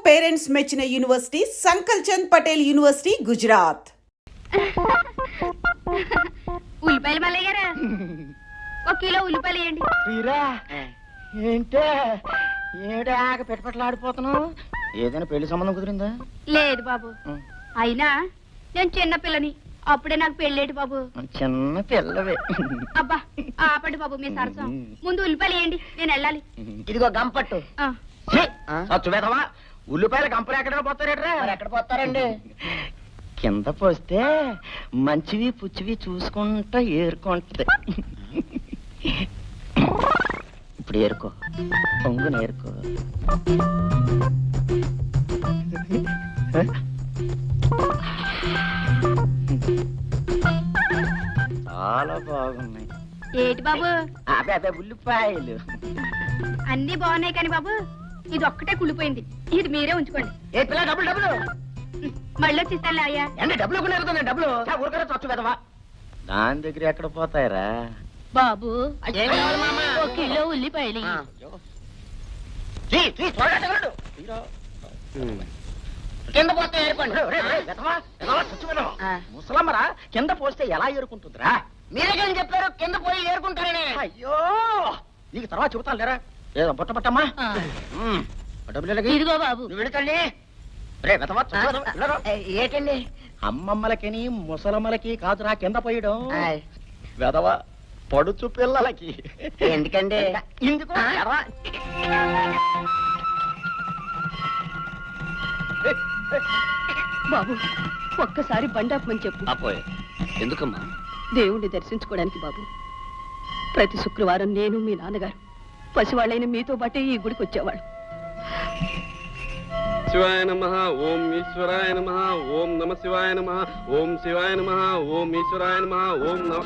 Parents మెచ్చిన university సంకల్ Chand Patel university Gujarat. ఉల్లిపాయలు మల్లయ్య గారా, 1 కిలో ఉల్లిపాయలు వేయండి. ఏంటే ఏమిటి ఆగ పెట్టుపట్లాడిపోతున్నావు? ఏదైనా పెళ్లి సంబంధం కుదిరిందా? లేదు బాబు, అయినా నేను చిన్న పిల్లని, అప్పుడే నాకు పెళ్ళేటి బాబు. చిన్న పిల్లవే. అబ్బా ఆపండి బాబు మీ సరసం. ముందు ఉల్లిపాయలు వేయండి, నేను వెళ్ళాలి. ఇదిగో గంపట్టు. చచ్చువేదవా, ఉల్లిపాయలు గంపలు ఎక్కడ పోతారేట్రా? ఎక్కడ పోతారండి? కింద పోస్తే మంచివి పుచ్చివి చూసుకుంటా ఏరుకుంటది. ఇప్పుడు ఏరుకో, పొంగుని ఏరుకో. చాలా బాగున్నాయి. ఏంటి బాబు? అదే ఉల్లిపాయలు అన్ని బాగున్నాయి కానీ బాబు, ఇది ఒక్కటే కుళ్ళిపోయింది. ఇది మీరే ఉంచుకోండి. ఏ పిల్ల, డబ్బులు డబ్బులు మళ్ళీ వచ్చిస్తానులే అయ్యా. అంటే డబ్బులు కొనేరుతుంది. డబ్బులు ఊరికనే చచ్చు పెదవా. దాని దగ్గర ఎక్కడ పోతాయరా బాబు? 1 కిలో ఉల్లిపాయలు. కింద పోతే ముసలమ్మరా, కింద పోస్తే ఎలా ఏరుకుంటుందిరా? మీరే కానీ చెప్పారు కింద పోయి ఏరుకుంటారని. అయ్యో నీకు తర్వాత చెబుతాను లేరా. ఏదో బుట్ట పట్టమ్మా. డబ్బులు ఇదిగో బాబు. నువ్వు వెళుతండి. ఏంటండి? అమ్మమ్మలకి ముసలమ్మలకి కాదురా కింద పోయడం. వెదవా పడుచు పిల్లలకి. ఎందుకండి? ఎందుకు బాబు, ఒక్కసారి బండాపమని చెప్పు. అపోయే ఎందుకమ్మా? దేవుణ్ణి దర్శించుకోవడానికి బాబు. ప్రతి శుక్రవారం నేను మీ నాన్నగారు పసివాళ్ళైన మీతో పాటే ఈ గుడికి వచ్చేవాళ్ళు. శివాయ నమః, ఓం ఈశ్వరాయ నమః, ఓం నమ శివాయ నమః, ఓం శివాయ నమః, ఓం ఈశ్వరాయ నమః, ఓం నమ.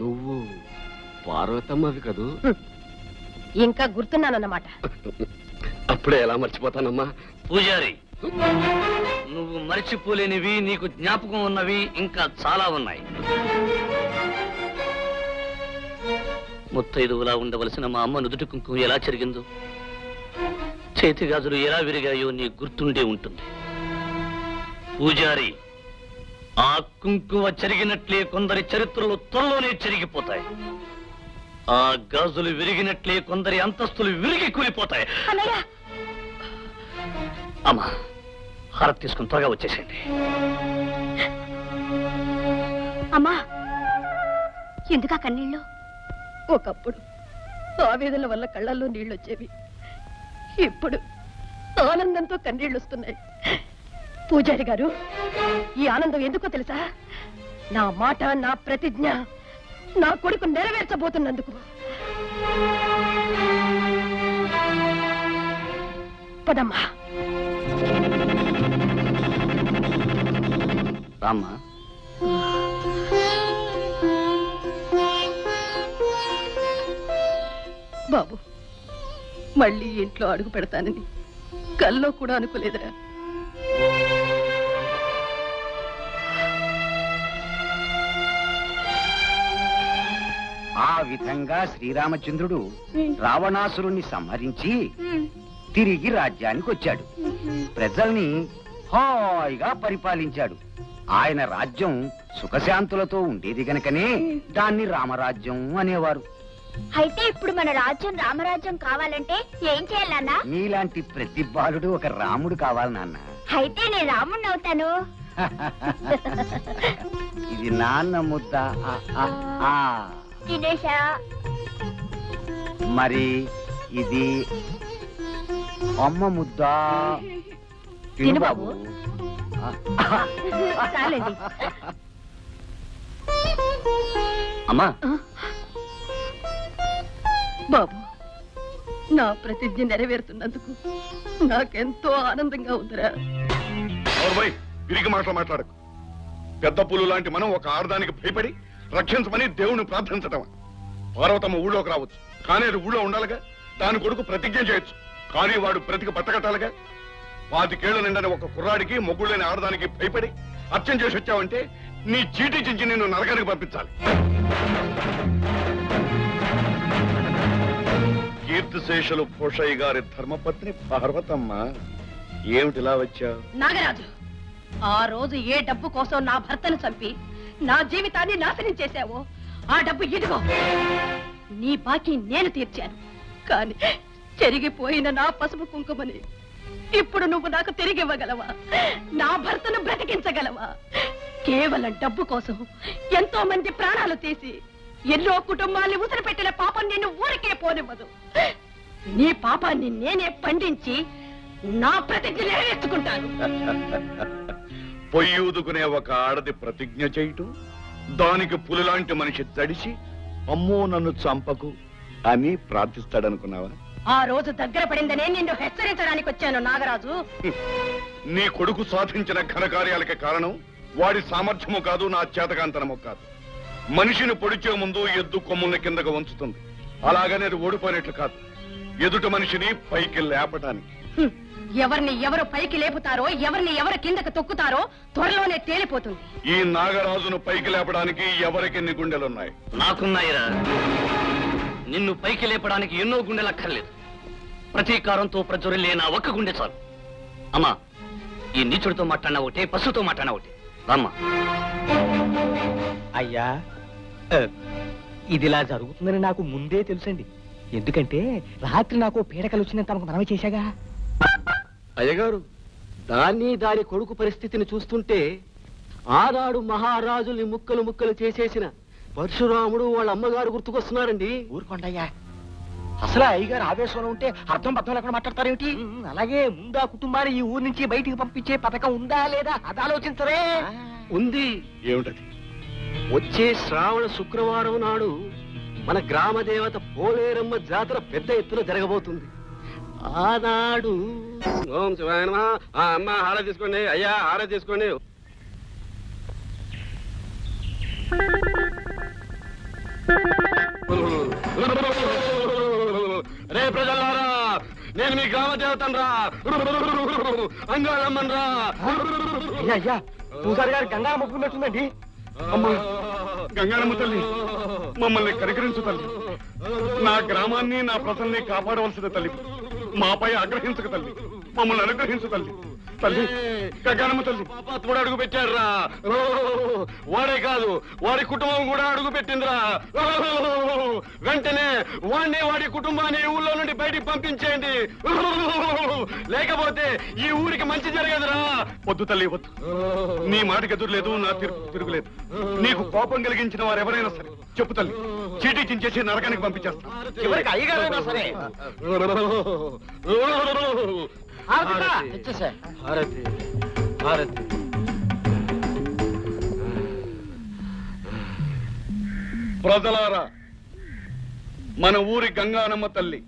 నువ్వు పార్వతమ్మవి కదూ? ఇంకా గుర్తున్నానన్నమాట. అప్పుడే ఎలా మర్చిపోతానమ్మా? పూజారి, నువ్వు మర్చిపోలేనివి, నీకు జ్ఞాపకం ఉన్నవి ఇంకా చాలా ఉన్నాయి. ముత్తైదువులా ఉండవలసిన మా అమ్మ నుదుటి కుంకుమ ఎలా చెరిగిందో, చేతి గాజులు ఎలా విరిగాయో నీ గుర్తుండే ఉంటుంది. పూజారి, ఆ కుంకుమ చెరిగినట్లే కొందరి చరిత్రలు త్వరలోనే చెరిగిపోతాయి. ఆ గాజులు విరిగినట్లే కొందరి అంతస్తులు విరిగి కూలిపోతాయి. అమ్మా, హారతి తీసుకుని త్వరగా వచ్చేసేయండి. అమ్మా, ఎందుకా కన్నీళ్ళు? ఒకప్పుడు ఆవేదన వల్ల కళ్ళల్లో నీళ్ళు వచ్చేవి, ఇప్పుడు ఆనందంతో కన్నీళ్ళు వస్తున్నాయి. పూజారి గారు, ఈ ఆనందం ఎందుకో తెలుసా? నా మాట, నా ప్రతిజ్ఞ నా కొడుకు నెరవేర్చబోతున్నందుకు. పదమ్మా. రామ్మా. బాబు, మళ్ళీ ఇంట్లో అడుగు పెడతానని కల్లో కూడా అనుకోలేదురా. ఆ విధంగా శ్రీరామచంద్రుడు రావణాసురుణ్ణి సంహరించి తిరిగి రాజ్యానికి వచ్చాడు. ప్రజల్ని హాయిగా పరిపాలించాడు. ఆయన రాజ్యం సుఖశాంతులతో ఉండేది గనకనే దాన్ని రామరాజ్యం అనేవారు. అయితే ఇప్పుడు మన రాజ్యం రామరాజ్యం కావాలంటే ఏం చేయాలన్నా? నీలాంటి ప్రతి బాలుడు ఒక రాముడు కావాలి నాన్న. అయితే నేను రాముడిని అవుతాను. ఇది నాన్న ముద్ద. తినేశా. మరి ఇది అమ్మ ముద్ద. తిను బాబు. చాలండి. అమ్మా. బాబు, నా ప్రతిజ్ఞ నెరవేరుతున్నందుకు నాకెంతో ఆనందంగా ఉందిరా. తిరిగి మాట్లాడకు. పెద్ద పులు లాంటి మనం ఒక ఆడదానికి భయపడి రక్షించమని దేవుని ప్రార్థించటం. పార్వతమ్మ ఊళ్ళోకి రావచ్చు, కానీ అది ఊళ్ళో ఉండాలిగా. దాని కొడుకు ప్రతిజ్ఞ చేయొచ్చు, కానీ వాడు బ్రతికి బట్టకట్టాలిగా. 25 ఏళ్ల నిండని ఒక కుర్రాడికి మొగ్గులేని ఆడదానికి భయపడి అర్చన చేసి వచ్చావంటే నీ చీటీ చించి నిన్ను నరకానికి పంపించాలి. కీర్తిశేషులు పోషయ్య గారి ధర్మపత్ని పార్వతమ్మ, ఏమిటిలా వచ్చావు? నాగరాజు, ఆ రోజు ఏ డబ్బు కోసం నా భర్తను చంపి నా జీవితాన్ని నాశనం చేశావో ఆ డబ్బు ఇదిగో. నీ బాకీ నేను తీర్చాను, కానీ చెరిగిపోయిన నా పసుపు కుంకుమని ఇప్పుడు నువ్వు నాకు తిరిగి ఇవ్వగలవా? నా భర్తను బ్రతికించగలవా? కేవలం డబ్బు కోసం ఎంతో మంది ప్రాణాలు తీసి ఎన్నో కుటుంబాన్ని ఉసిరిపెట్టిన పాపం నిన్ను ఊరికే పోనివ్వదు. నీ పాపాన్ని నేనే పండించి నా ప్రతిజ్ఞ నెరవేర్చుకుంటాను. పొయ్యూదుకునే ఒక ఆడది ప్రతిజ్ఞ చేయటం, దానికి పులిలాంటి మనిషి తడిసి అమ్మో నన్ను చంపకు అని ప్రార్థిస్తాడనుకున్నావా? ఆ రోజు దగ్గర పడిందనే నిన్ను హెచ్చరించడానికి వచ్చాను నాగరాజు. నీ కొడుకు సాధించిన ఘనకార్యాలకి కారణం వాడి సామర్థ్యము కాదు, నా చేతకాంతనము కాదు. మనిషిని పొడిచే ముందు ఎద్దు కొమ్ముల్ని కిందకు వంచుతుంది, అలాగనే అది ఓడిపోయినట్లు కాదు, ఎదుట మనిషిని పైకి లేపటానికి. ఎవరిని ఎవరు పైకి లేపుతారో, ఎవరిని ఎవరు కిందకు తొక్కుతారో త్వరలోనే తేలిపోతుంది. ఈ నాగరాజును పైకి లేపడానికి ఎవరికెన్ని గుండెలున్నాయి? నాకున్నాయిరా. నిన్ను పైకి లేపడానికి ఎన్నో గుండెలక్కర్లేదు. ప్రతీకారంతో ప్రజ్వరిల్లే నా ఒక్క గుండె చాలు. అమ్మా, ఈ నీచుడితో మాట్లాడినా ఒకటే, పశువుతో మాట్లాడినా ఒకటే. రామ్మా. అయ్యా, ఇదిలా జరుగుతుందని నాకు ముందే తెలుసండి. ఎందుకంటే రాత్రి నాకు పీడకలు వచ్చిందని తమకు మనవి చేశాగా. అయ్యగారు, దాని కొడుకు పరిస్థితిని చూస్తుంటే ఆనాడు మహారాజుల్ని ముక్కలు ముక్కలు చేసేసిన పరశురాముడు వాళ్ళ అమ్మగారు గుర్తుకొస్తున్నారండి. ఊరుకోండయ్యా, అసలు అయ్యగారు ఆవేశంలో ఉంటే అర్థం పర్థం లేకుండా మాట్లాడతారేమిటి? అలాగే ముందా కుటుంబాన్ని ఈ ఊరు నుంచి బయటికి పంపించే పథకం ఉందా లేదా అది ఆలోచించరే. ఉంది. ఏమిటది? వచ్చే శ్రావణ శుక్రవారం నాడు మన గ్రామ దేవత పోలేరమ్మ జాతర పెద్ద ఎత్తున జరగబోతుంది. ఆనాడు ఓం శివాయ నమః. అమ్మ హార తీసుకోండి, అయ్యా హార తీసుకోండి. రే ప్రజలారా, నేను మీ గ్రామ దేవతను రా, అంగారమ్మన్ రా. అయ్యా, పూజారి గారు గంగా మొక్కున్నట్టుందండి. గంగారమ్మ తల్లి, మమ్మల్ని కనికరించు తల్లి. నా గ్రామాన్ని, నా ప్రజల్ని కాపాడవలసిన తల్లి. మాపై ఆగ్రహించక తల్లి, మమ్మల్ని అనుగ్రహించు తల్లి. తల్లి గంగారమ్మ తల్లి. పాపాత్ముడు అడుగు పెట్టాడురా. వాడే కాదు, వాడి కుటుంబం కూడా అడుగు పెట్టిందిరా. వెంటనే వాడిని, వాడి కుటుంబాన్ని ఊళ్ళో నుండి బయటికి పంపించేయండి, లేకపోతే ఈ ఊరికి మంచి జరగదురా. వద్దు తల్లి, వద్దు. నీ మాటకి ఎదురులేదు, నా తిరుగులేదు. నీకు కోపం కలిగించిన వారు ఎవరైనా సరే చెప్పు తల్లి, చీటీ చించేసి నరకానికి పంపించేస్తా. చివరికి అయ్యగారైనా సరే. హారతి, హారతి. ప్రజలారా, మన ఊరి గంగానమ్మ తల్లి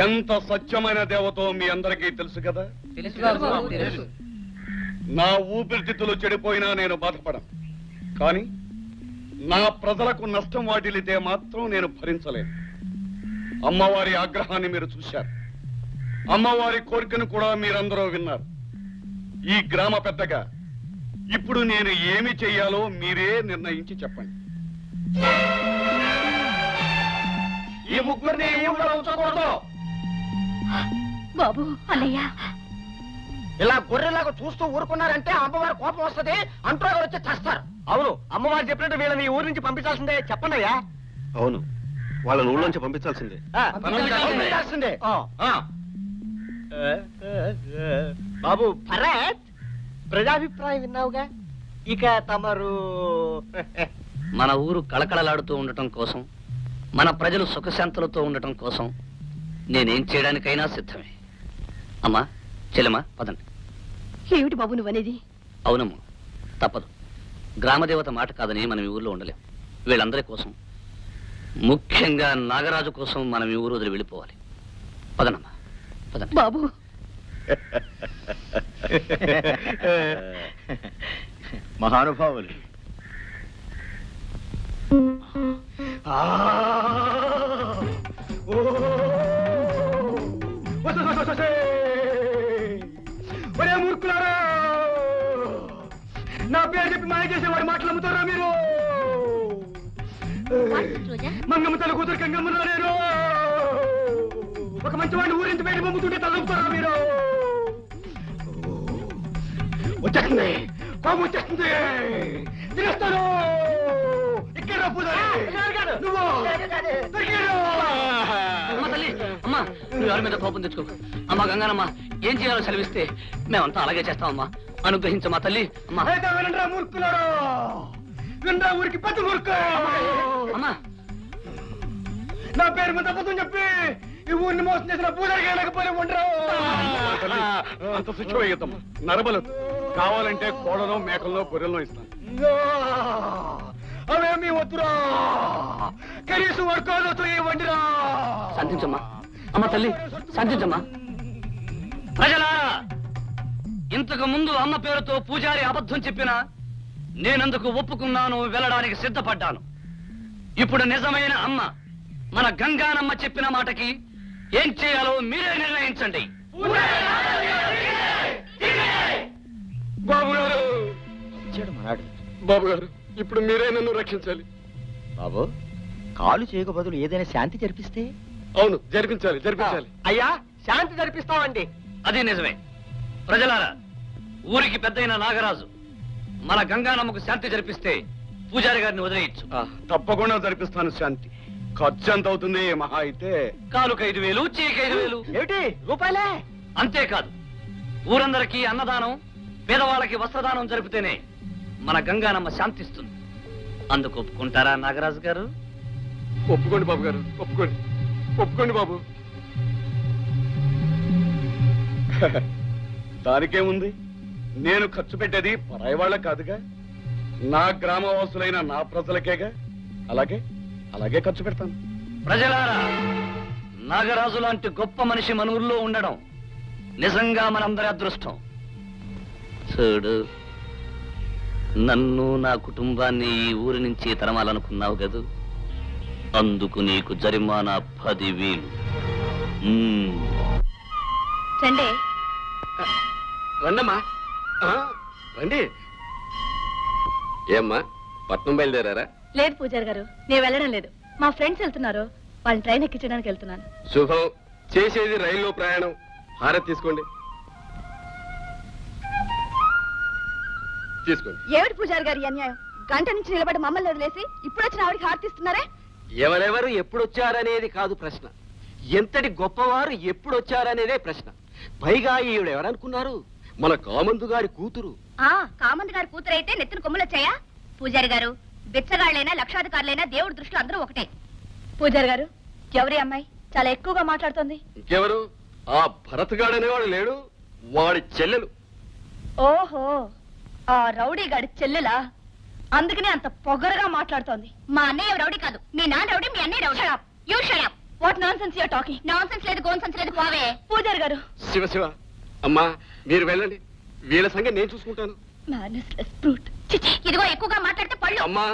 ఎంత సత్యమైన దేవతో మీ అందరికీ తెలుసు కదా. నా ఊపిరితిత్తులు చెడిపోయినా నేను బాధపడను, కానీ నా ప్రజలకు నష్టం వాటిల్లితే మాత్రం నేను భరించలేను. అమ్మవారి ఆగ్రహాన్ని మీరు చూశారు, అమ్మవారి కోరికను కూడా మీరందరూ విన్నారు. ఈ గ్రామ పెద్దగా ఇప్పుడు నేను ఏమి చెయ్యాలో మీరే నిర్ణయించి చెప్పండి. ఈ ముగ్గురిని ఉంచకూడదు. బాబు, అన్నయ్య, ఇలా గొర్రెలాగా చూస్తూ ఊరుకున్నారంటే అమ్మవారి కోపం వస్తుంది, అంటూ వచ్చి చేస్తారు. అవును, అమ్మవారు చెప్పినట్టు వీళ్ళని ఈ ఊరి నుంచి పంపించాల్సిందే. చెప్పండి అయ్యా. అవును, వాళ్ళని ఊళ్ళోంచి పంపించాల్సిందే. పంపించాల్సిందే. బాబు భరత్, ప్రజాభిప్రాయం విన్నావుగా. ఇక తమరు మన ఊరు కళకళలాడుతూ ఉండటం కోసం, మన ప్రజలు సుఖశాంతులతో ఉండటం కోసం నేనేం చేయడానికైనా సిద్ధమే. అమ్మా, చెల్లెమ్మా, పదండి. ఏమిటి బాబు నువ్వనేది? అవునమ్మా, తప్పదు. గ్రామదేవత మాట కాదని మనం ఈ ఊర్లో ఉండలేం. వీళ్ళందరి కోసం, ముఖ్యంగా నాగరాజు కోసం మనం ఈ ఊరు వదిలి వెళ్ళిపోవాలి. పదనమ్మా, పదండి. బాబు, మహానుభావులు, ఒరే మూర్ఖులారా, నా పేరు చెప్పి మాయ చేసేవాడు మాటలు అమ్ముతారా మీరు? మంగమ్మ తల కూతురు గంగమ్మ నేను ఒక మంచి వాడిని ఊరించి బయట పంపుతుంటే తలొప్పుతారా మీరు? వచ్చేస్తుంది, కోపం వచ్చేస్తుంది, తినేస్తాను. ఇక్కడ రా పూజారి. నువ్వు దొరికాడు. అమ్మ తల్లి, అమ్మా నువ్వు ఎవరి మీద కోపం తెచ్చుకో. అమ్మ గంగానమ్మ ఏం చేయాలో సెలవిస్తే మేమంతా అలాగే చేస్తామమ్మా. అనుగ్రహించమ్మా తల్లి. అమ్మా అయితే వినండ్రా మూర్ఖులారా, వినరా ఊరికి పెద్ద మూర్ఖు. అమ్మా నా పేరు మీద అబద్ధం చెప్పి ఈ ఊరిని మోసం చేసిన పూజారికి లేకపోతే ఉండరు. అంత శిక్ష వేయద్దమ్మా. నరబలు కావాలంటే కోడలో మేకల్లో గొర్రెల్లో ఇస్తాను. అవేమీ వద్దురా, కనీసం వర్కాలతో వండిరా. శాంతించమ్మా. అమ్మ తల్లి శాంతించమ్మా. ప్రజలారా, ఇంతకు ముందు అమ్మ పేరుతో పూజారి అబద్ధం చెప్పినా నేనందుకు ఒప్పుకున్నాను, వెళ్ళడానికి సిద్ధపడ్డాను. ఇప్పుడు నిజమైన అమ్మ మన గంగానమ్మ చెప్పిన మాటకి ఏం చేయాలో మీరే నిర్ణయించండి. బాబు గారు, ఇచ్చాడు మనాడు. బాబు గారు, ఇప్పుడు మీరే నన్ను రక్షించాలి. బాబు, కాలు చేయక బదులు ఏదైనా శాంతి జరిపిస్తే? అవును, జరిపించాలి, జరిపించాలి. అయ్యా, శాంతి జరిపిస్తామండి. అది నిజమే. ప్రజలారా, ఊరికి పెద్దయిన నాగరాజు మన గంగానమ్మకు శాంతి జరిపిస్తే పూజారి గారిని వదిలేయచ్చు. తప్పకుండా జరిపిస్తాను శాంతి. ఖర్చు ఎంత అవుతుంది మహా అయితే? కాలుకు 5,000, చీకి 5,000. ఏమిటి రూపాయలే? అంతేకాదు, ఊరందరికీ అన్నదానం, పేదవాళ్ళకి వస్త్రదానం జరిపితేనే మన గంగానమ్మ శాంతిస్తుంది. అందుకు ఒప్పుకుంటారా నాగరాజు గారు? ఒప్పుకోండి బాబు గారు, ఒప్పుకోండి, ఒప్పుకోండి బాబు. దానికేముంది, నేను ఖర్చు పెట్టేది పరాయి వాళ్ళ కాదుగా, నా గ్రామవాసులైన నా ప్రజలకేగా. అలాగే అలాగే ఖర్చు పెడతాను. ప్రజలారా, నాగరాజు లాంటి గొప్ప మనిషి మన ఊర్లో ఉండడం నిజంగా మనందరి అదృష్టం. చూడు, నన్ను నా కుటుంబాన్ని ఈ ఊరి నుంచి తరమాలనుకున్నావు కదూ, అందుకు నీకు జరిమానా 10,000. రండి. రండమ్మా, రండి. ఏమ్మా, పట్నం బయలుదేరారా? లేదు పూజారి గారు, నేను వెళ్ళడం లేదు. మా ఫ్రెండ్స్ వెళ్తున్నారు, వాళ్ళని ట్రైన్ ఎక్కించడానికి వెళ్తున్నాను. శుభం. చేసేది రైల్లో ప్రయాణం. హారతి తీసుకోండి, తీసుకోండి. ఏమిటి పూజారి గారి అన్యాయం? గంట నుంచి నిలబడి మమ్మల్ని వదిలేసి ఇప్పుడు వచ్చిన ఆవిడకి హారతిస్తున్నారే? ఎవరెవరు ఎప్పుడొచ్చారనేది కాదు ప్రశ్న, ఎంతటి గొప్పవారు ఎప్పుడొచ్చారనేదే ప్రశ్న. పైగా ఈవిడ ఎవరనుకున్నారు? మన కామందు గారి కూతురు. కామంత్ గారి కూతురు అయితే నెత్తిన కొమ్ములొచ్చాయా? పూజారి గారు, బిచ్చగాళ్ళైనా లక్షాధికారులైనా దేవుడి దృష్టిలో అందరూ ఒకటే. పూజారి గారు, ఎవరి అమ్మాయి చాలా ఎక్కువగా మాట్లాడుతోంది? ఇంకెవరు? ఆ భరత్ గాడు అనేవాడు లేడు, వాడి చెల్లెలు. ఓహో, ఆ రౌడీ గాడి చెల్లెలా? అందుకనే అంత పొగరగా మాట్లాడుతోంది. మా అన్నయ్య రౌడీ కాదు, మీ నాన్న రౌడీ, మీ అన్నయ్య rowdy. You shut up. What nonsense you are talking? Nonsense లేదు, గోన్సెన్స్ లేదు, పోవే. పూజారి గారు, శివ శివ. అమ్మా, మీరు వెళ్ళండి, వీళ్ళ సంగతి నేను చూసుకుంటాను. Mannerless brute. చిచి, ఇదిగో ఎక్కువగా మాట్లాడితే పళ్ళు. అమ్మా,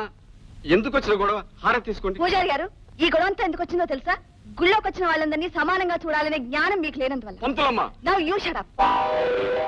ఎందుకు వచ్చిన గొడవ? హారతి తీసుకోండి. పూజారి గారు, ఈ గొడవంతా ఎందుకు వచ్చిందో తెలుసా? గుళ్ళోకి వచ్చిన వాళ్ళందరినీ సమానంగా చూడాలనే జ్ఞానం మీకు లేనందువల్ల. పంతులమ్మా. Now you shut up.